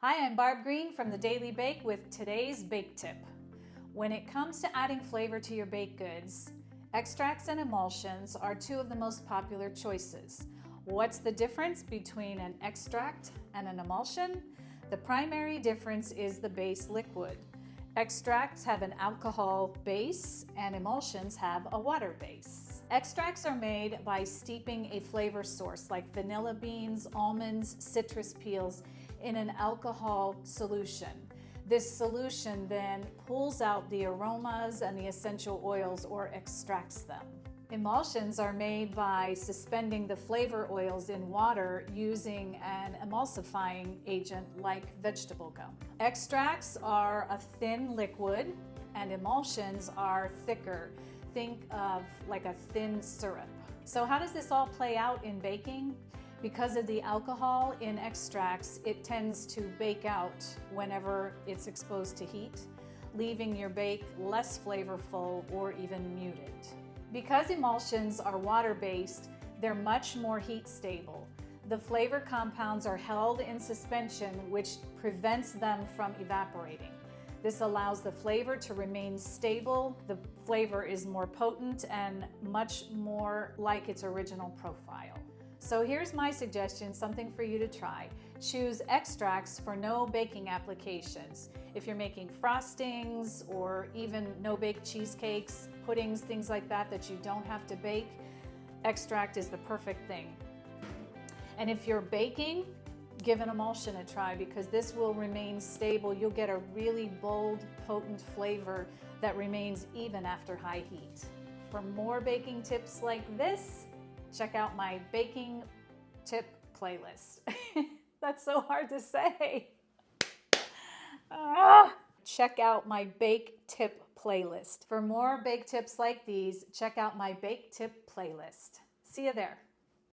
Hi, I'm Barb Green from The Daily Bake with today's bake tip. When it comes to adding flavor to your baked goods, extracts and emulsions are two of the most popular choices. What's the difference between an extract and an emulsion? The primary difference is the base liquid. Extracts have an alcohol base and emulsions have a water base. Extracts are made by steeping a flavor source like vanilla beans, almonds, citrus peels in an alcohol solution. This solution then pulls out the aromas and the essential oils or extracts them. Emulsions are made by suspending the flavor oils in water using an emulsifying agent like vegetable gum. Extracts are a thin liquid and emulsions are thicker. Think of like a thin syrup. So how does this all play out in baking? Because of the alcohol in extracts, it tends to bake out whenever it's exposed to heat, leaving your bake less flavorful or even muted. Because emulsions are water-based, they're much more heat stable. The flavor compounds are held in suspension, which prevents them from evaporating. This allows the flavor to remain stable. The flavor is more potent and much more like its original profile. So here's my suggestion, something for you to try. Choose extracts for no baking applications. If you're making frostings or even no-bake cheesecakes, puddings, things like that you don't have to bake, extract is the perfect thing. And if you're baking, give an emulsion a try because this will remain stable. You'll get a really bold, potent flavor that remains even after high heat. For more baking tips like this, check out my baking tip playlist. That's so hard to say. Check out my bake tip playlist. For more bake tips like these, check out my bake tip playlist. See you there.